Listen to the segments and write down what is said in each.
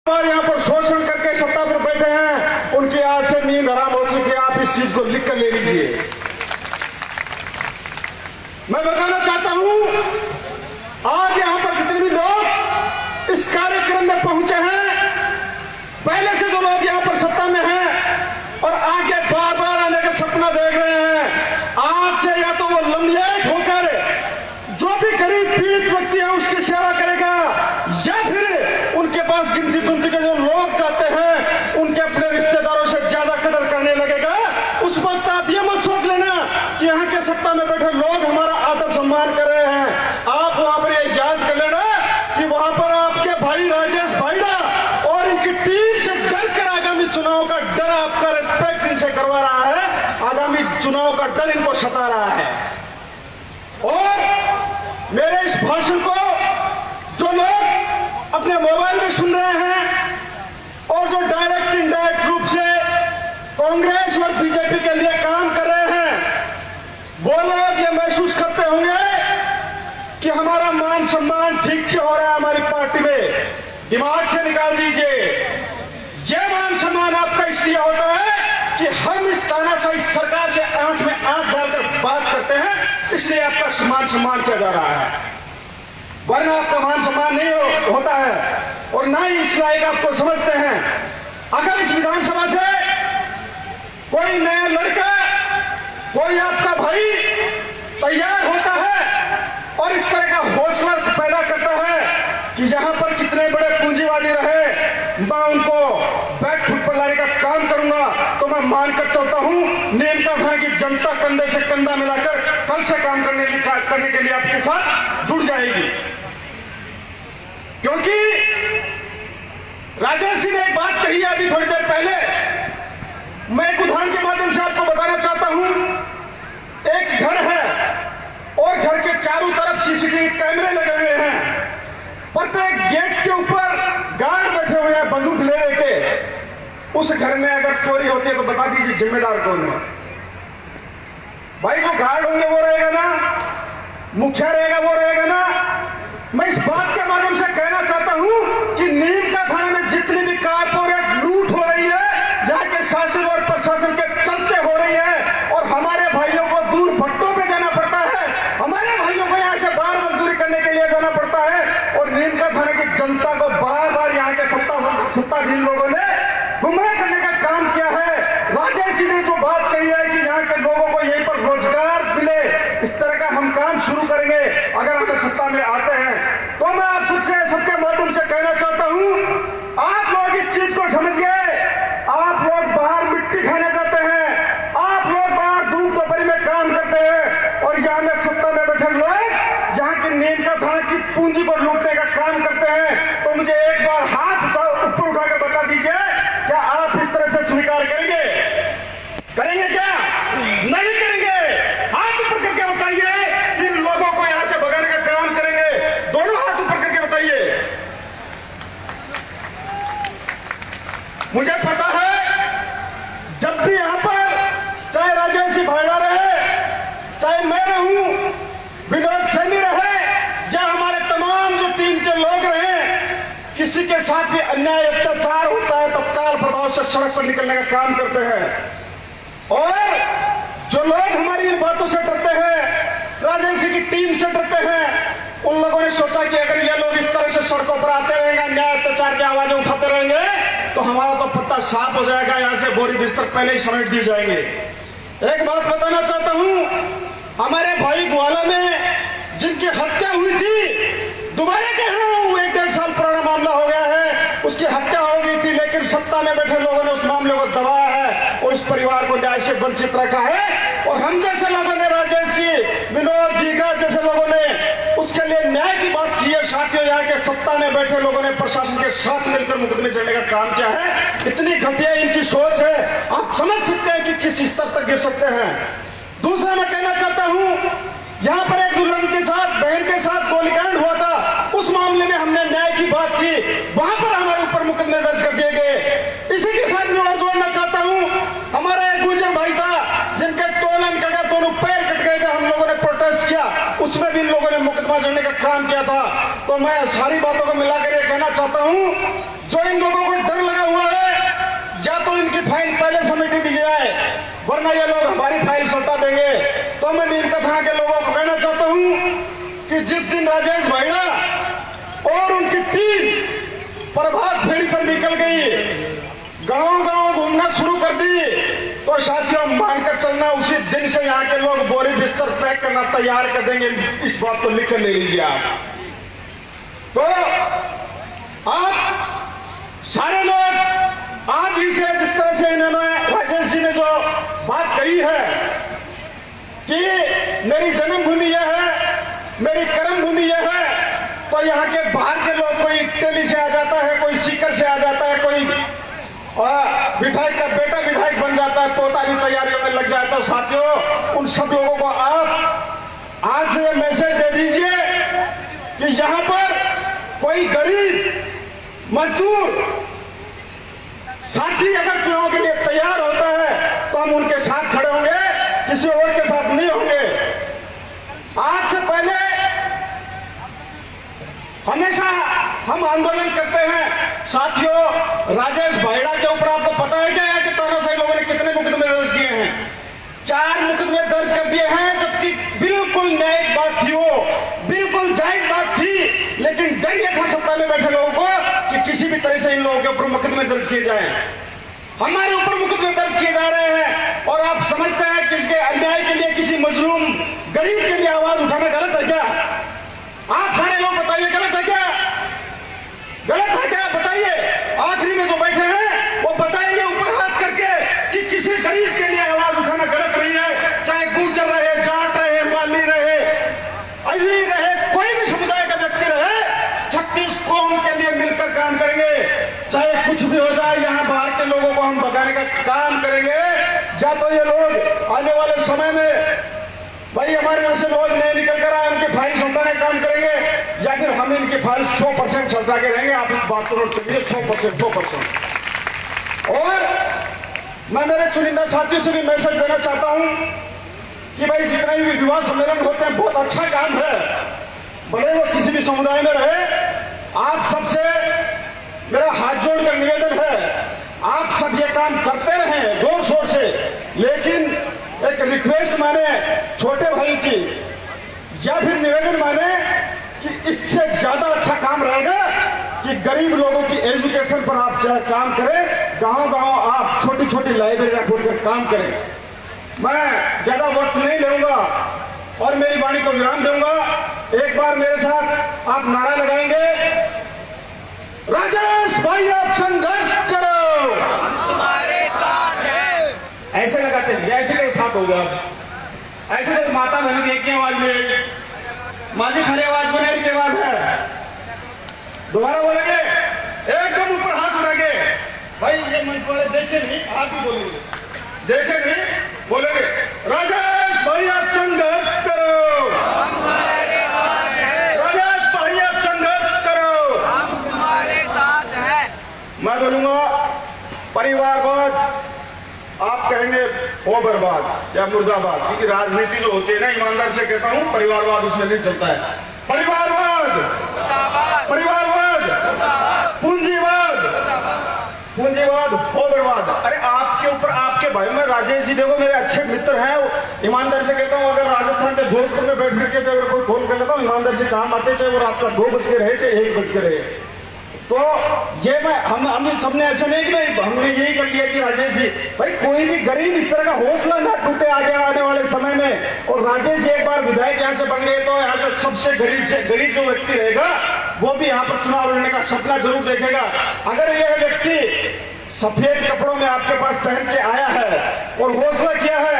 और यहाँ पर शोषण करके सत्ता पर बैठे हैं, उनकी आज से नींद हराम हो चुकी है। आप इस चीज को लिख कर ले लीजिए। मैं बताना चाहता हूं, आज यहाँ पर जितने भी लोग इस कार्यक्रम में पहुंचे हैं, पहले से जो लोग यहाँ पर सत्ता में हैं और आगे बार बार आने का सपना देख रहे हैं, आज से या तो वो लमलेट होकर जो भी गरीब पीड़ित व्यक्ति है उसकी सेवा करेगा, या फिर उनके पास गिनती चुनती के जो लोग जाते हैं उनके अपने रिश्तेदारों से ज्यादा कदर करने लगेगा। उस वक्त आप ये मत सोच लेना कि यहाँ के सत्ता में बैठे लोग हमारा आदर सम्मान कर रहे हैं। आप वहां पर ये याद कर लेना कि वहां पर आपके भाई राजेश भाईडा और इनकी टीम से डर कर आगामी चुनाव का डर, आपका रिस्पेक्ट इनसे करवा रहा है, आगामी चुनाव का डर इनको सता रहा है। और मेरे इस भाषण को जो लोग अपने मोबाइल में सुन रहे हैं और जो डायरेक्ट इनडायरेक्ट रूप से कांग्रेस और बीजेपी के लिए काम कर रहे हैं, वो लोग ये महसूस करते होंगे कि हमारा मान सम्मान ठीक से हो रहा है हमारी पार्टी में। दिमाग से निकाल दीजिए, ये मान सम्मान आपका इसलिए होता है कि हम इस तानाशाही सरकार से आंख में आंख डालकर बात करते हैं, इसलिए आपका मान सम्मान किया जा रहा है, वरना आपका मान सम्मान नहीं होता है और ना ही इस लायक आपको समझते हैं। अगर इस विधानसभा से कोई नया लड़का, कोई आपका भाई तैयार होता है और इस तरह का हौसला पैदा करता है कि यहां पर कितने बड़े पूंजीवादी रहे, मैं उनको बैकफुट पर लाने का काम करूंगा, तो मैं मानकर चलता हूं नेम का था कि जनता कंधे से कंधा मिलाकर कल से काम करने के लिए आपके साथ जुड़ जाएगी। क्योंकि राजेश जी ने एक बात कही है अभी थोड़ी देर पहले, मैं एक उदाहरण के माध्यम से आपको बताना चाहता हूं। एक घर है और घर के चारों तरफ सीसीटीवी कैमरे लगे हुए हैं, प्रत्येक गेट के ऊपर गार्ड बैठे हुए हैं बंदूक ले लेके। उस घर में अगर चोरी होती है तो बता दीजिए जिम्मेदार कौन है? भाई जो गार्ड होंगे वो रहेगा ना, मुखिया रहेगा वो रहेगा ना। मैं इस बात के माध्यम से कहना चाहता हूं कि नीम का थाना में जितनी भी कारपोरेट लूट हो रही है, यहाँ के शासन और प्रशासन के चलते हो रही है, और हमारे भाइयों को दूर भट्टों पे जाना पड़ता है, हमारे भाइयों को यहाँ से बाहर मजदूरी करने के लिए जाना पड़ता है, और नीम का थाना की जनता को बार बार यहाँ के सत्ताधीन लोगों ने गुमराह करने का काम किया है। राजेश जी ने जो बात कही है कि यहाँ के लोगों को यहीं पर रोजगार मिले, इस तरह का हम काम शुरू करेंगे अगर हम सत्ता में आते हैं, तो मैं आप सबके माध्यम से कहना चाहता हूं, आप लोग इस चीज को समझ गए। आप लोग बाहर मिट्टी खाने जाते हैं, आप लोग बाहर धूप दोपहरी में काम करते हैं, और यहाँ में सत्ता में बैठे लोग यहाँ के नीम का थाना की पूंजी पर लूटने का काम करते हैं। तो मुझे एक बार हाथ ऊपर उठाकर बता दीजिए, क्या आप इस तरह से स्वीकार करेंगे? करेंगे क्या? नहीं करेंगे। हाथ ऊपर करके बताइए, इन लोगों को यहां से भगाने का काम करेंगे। दोनों हाथ ऊपर करके बताइए। मुझे पता है जब भी यहां पर चाहे राजेश जी भाईडा रहे, चाहे मैं रहूं, विनोद सैनी रहे, या हमारे तमाम जो टीम के लोग रहे, किसी के साथ भी अन्याय अत्याचार होता है तत्काल प्रभाव से सड़क पर निकलने का काम करते हैं। और जो लोग हमारी इन बातों से डरते हैं, राजेश जी की टीम से डरते हैं, उन लोगों ने सोचा कि अगर ये लोग इस तरह से सड़कों पर आते रहेंगे, अन्याय अत्याचार की आवाजें उठाते रहेंगे, तो हमारा तो पत्ता साफ हो जाएगा, यहां से बोरी बिस्तर पहले ही समेट दी जाएंगे। एक बात बताना चाहता हूं, हमारे भाई ग्वाला में जिनकी हत्या हुई थी, दोबारा कह रहा हूं, 1-1.5 साल पुराना मामला हो गया है, उसकी हत्या हो गई थी, लेकिन सत्ता में बैठे लोगों ने उस मामले को दबाया है और इस परिवार को न्याय से वंचित रखा है। और हम जैसे लोगों ने, राजेश जी, विनोद दीघा जैसे लोगों ने उसके लिए न्याय की बात की है। साथियों, यहाँ के सत्ता में बैठे लोगों ने प्रशासन के साथ मिलकर मुकदमे चढ़ने का काम किया है। इतनी घटिया इनकी सोच है, आप समझ सकते हैं कि किस स्तर तक गिर सकते हैं। दूसरा मैं कहना चाहता हूं, यहां पर एक दुल्हन के साथ, बहन के साथ गोलीकांड हुआ था, उस मामले में हमने न्याय की बात की, वहां पर हमारे ऊपर मुकदमे दर्ज कर दिए गए। इसी के साथ मैं जोड़ना चाहता हूं, हमारा एक गुजर भाई था जिनके तोलन का दोनों पैर कट गए थे, हम लोगों ने प्रोटेस्ट किया, उसमें भी लोगों ने मुकदमा चढ़ने का काम किया था। तो मैं सारी बातों को मिलाकर ये कहना चाहता हूं, जो इन लोगों पर निकल गई, गांव गांव घूमना शुरू कर दी, तो साथियों मानकर चलना उसी दिन से यहाँ के लोग बोरी बिस्तर पैक करना तैयार कर देंगे। इस बात को लिख कर ले लीजिए आप। तो आप सारे लोग आज ही से जिस तरह से इन्होंने राजेश जी ने जो बात कही है कि मेरी जन्मभूमि यह है, मेरी कर्म भूमि यह है, तो यहाँ के बाहर के लोग कोई इटली से आ जाता है, कोई सीकर से आ जाता है, कोई विधायक का बेटा विधायक बन जाता है, पोता भी तैयारियों में लग जाता है। साथियों उन सब लोगों को आप आज से मैसेज दे दीजिए कि यहाँ पर कोई गरीब मजदूर साथी अगर चुनाव के लिए तैयार होता है तो हम उनके साथ खड़े होंगे, किसी और के साथ नहीं होंगे। आज से पहले हमेशा हम आंदोलन करते हैं। साथियों राजेश भाईड़ा के ऊपर आपको पता है क्या है कि तानाशाही लोगों ने कितने मुकदमे दर्ज किए हैं? 4 मुकदमे दर्ज कर दिए हैं, जबकि बिल्कुल न्यायिक बात थी, वो बिल्कुल जायज बात थी, लेकिन डर यह था सत्ता में बैठे लोगों को कि किसी भी तरह से इन लोगों के ऊपर मुकदमे दर्ज किए जाएं। हमारे ऊपर मुकदमे दर्ज किए जा रहे हैं और आप समझते हैं किसके अन्याय के लिए, किसी मजलूम गरीब के लिए आवाज उठाना गलत है क्या? आप सारे लोग बताइए गलत है क्या? गलत है क्या? बताइए। आखिरी में जो बैठे हैं वो बताएंगे ऊपर हाथ करके कि किसी गरीब के लिए आवाज उठाना गलत नहीं है, चाहे गुर्जर रहे, जाट रहे, माली रहे, अजीर रहे, कोई भी समुदाय का व्यक्ति रहे, 36 कौम के लिए मिलकर काम करेंगे। चाहे कुछ भी हो जाए, यहाँ बाहर के लोगों को हम भगाने का काम करेंगे। या तो ये लोग आने वाले समय में भाई हमारे यहाँ से लोग नहीं निकल कर आए, उनकी फाइल सल्टाने का काम करेंगे, या फिर हम इनकी फाइल 100% सल्टा के रहेंगे। आप इस बात को नोट करिए, 100%। और मैं मेरे चुनिंदा साथियों से भी मैसेज देना चाहता हूं कि भाई जितने भी विवाह सम्मेलन होते हैं बहुत अच्छा काम है, भले वो किसी भी समुदाय में रहे। आप सबसे मेरा हाथ जोड़कर निवेदन है, आप सब ये काम करते रहें जोर शोर से, लेकिन एक रिक्वेस्ट माने छोटे भाई की, या फिर निवेदन माने कि इससे ज्यादा अच्छा काम रहेगा कि गरीब लोगों की एजुकेशन पर आप चाहे काम करें, गांव गांव आप छोटी छोटी लाइब्रेरियां खोलकर काम करें। मैं ज्यादा वक्त नहीं लूंगा और मेरी वाणी को विराम दूंगा। एक बार मेरे साथ आप नारा लगाएंगे, राजेश भाई आप संघर्ष करो, हमारे साथ है। ऐसे लगाते हैं, ऐसे के साथ होगा। ऐसे तो माता बहन की एक ही आवाज में, माझी खड़ी आवाज को नहीं के बाद है, दोबारा बोलेंगे, एकदम ऊपर हाथ उठाएंगे। भाई ये मंच वाले देखे नहीं, आप भी बोलेंगे, देखे नहीं बोलेंगे, राजेश भाई आप संघर्ष करो, हमारे साथ है। राजेश भाई आप संघर्ष करो, हम तुम्हारे साथ हैं। मैं बोलूंगा परिवारवाद, आप कहेंगे हो बर्बाद या मुर्दाबाद, क्योंकि राजनीति जो होती है ना, ईमानदार से कहता हूं परिवारवाद उसमें नहीं चलता है। परिवारवाद, परिवारवाद, पूंजीवाद, पूंजीवाद हो बर्बाद। अरे आपके ऊपर आपके भाई में राजेश जी देखो मेरे अच्छे मित्र हैं, ईमानदार से कहता हूं, अगर राजस्थान के जोधपुर में बैठ करके अगर कोई फोन कर लेता हूं, ईमानदार से काम आते, चाहे वो रात का 2 बज के रहे, चाहे 1 बज के रहे। तो ये मैं हम सबने ऐसे नहीं कि भाई हमने यही कर लिया कि राजेश जी, भाई कोई भी गरीब इस तरह का हौसला ना टूटे आगे आने वाले समय में। और राजेश जी एक बार विधायक यहाँ से बन गए तो यहाँ से सबसे गरीब जो व्यक्ति रहेगा वो भी यहाँ पर चुनाव लड़ने का सपना जरूर देखेगा। अगर यह व्यक्ति सफेद कपड़ों में आपके पास पहन के आया है और हौसला किया है,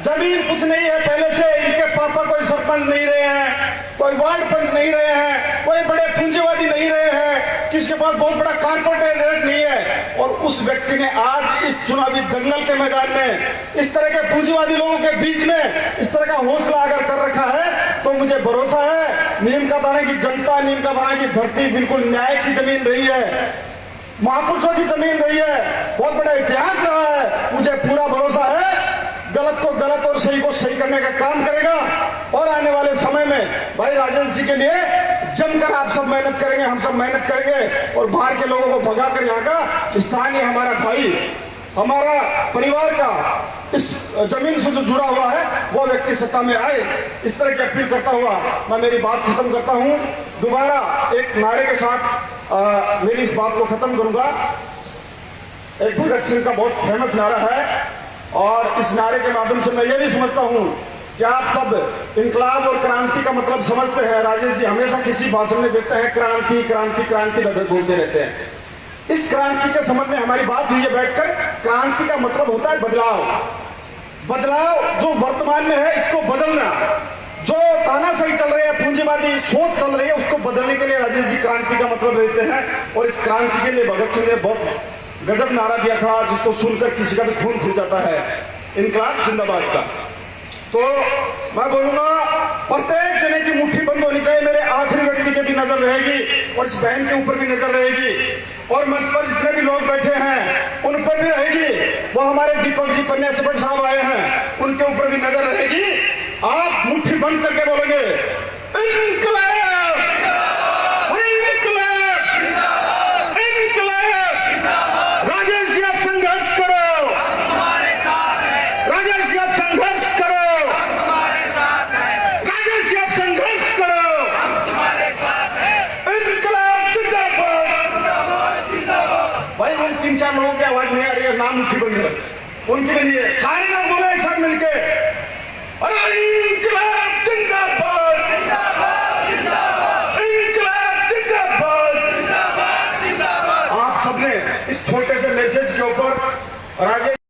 जमीन कुछ नहीं है पहले से, इनके पापा कोई सरपंच नहीं रहे हैं, कोई वार्ड पंच नहीं रहे हैं, कोई बड़े पूंजीवादी नहीं रहे हैं, किसके पास बहुत बड़ा कारपोरेट रेट नहीं है, और उस व्यक्ति ने आज इस चुनावी दंगल के मैदान में इस तरह के पूंजीवादी लोगों के बीच में इस तरह का हौसला अगर कर रखा है, तो मुझे भरोसा है नीम का दाने की जनता, नीम का दाने की धरती बिल्कुल न्याय की जमीन रही है, महापुरुषों की जमीन रही है, बहुत बड़ा इतिहास रहा है। मुझे पूरा भरोसा है गलत को गलत और सही को सही करने का काम करेगा। और आने वाले समय में भाई राजेश जी के लिए जमकर आप सब मेहनत करेंगे, हम सब मेहनत करेंगे और बाहर के लोगों को भगाकर यहाँ का स्थानीय हमारा भाई हमारा परिवार का इस जमीन से जो जुड़ा हुआ है वो व्यक्ति सत्ता में आए, इस तरह की अपील करता हुआ मैं मेरी बात खत्म करता हूं। दोबारा एक नारे के साथ मेरी इस बात को खत्म करूंगा। एक भगत सिंह का बहुत फेमस नारा है और इस नारे के माध्यम से मैं ये भी समझता हूं कि आप सब इनकलाब और क्रांति का मतलब समझते हैं। राजेश जी हमेशा किसी भाषण में देते हैं क्रांति क्रांति क्रांति बोलते रहते हैं। इस क्रांति के संबंध में हमारी बात हुई है बैठकर। क्रांति का मतलब होता है बदलाव। बदलाव जो वर्तमान में है इसको बदलना, जो तानाशाही चल रही है, पूंजीवादी सोच चल रही है, उसको बदलने के लिए राजेश जी क्रांति का मतलब लेते हैं। और इस क्रांति के लिए भगत सिंह ने बहुत गजब नारा दिया था जिसको सुनकर किसी का भी खून खुल जाता है, इनकलाब जिंदाबाद का। तो मैं बोलूंगा प्रत्येक जने की मुट्ठी बंद होनी चाहिए। मेरे आखिरी व्यक्ति की भी नजर रहेगी और इस बहन के ऊपर भी नजर रहेगी और मंच पर जितने भी लोग बैठे हैं उन पर भी रहेगी। वो हमारे दीपक जी पन्या सेठ साहब आए हैं, उनके ऊपर भी नजर रहेगी। आप मुट्ठी बंद करके बोलोगे इनकलाब, इनकलाब, इनकलाब। राजेश जी आप संघर्ष करो, हमारे साथ है, राजेश जी आप संघर्ष करो, हमारे साथ है, राजेश जी आप संघर्ष करो। हमारे साथ है। इनकलाब जिंदाबाद। भाई उन 3-4 लोगों की आवाज नहीं आ रही है, नाम उठी बंद है, उनके लिए सारे नाम बोले एक साथ मिलके, अरे इनकलाब जिंदाबाद, इनकलाब जिंदाबाद। आप सबने इस छोटे से मैसेज के ऊपर राजेश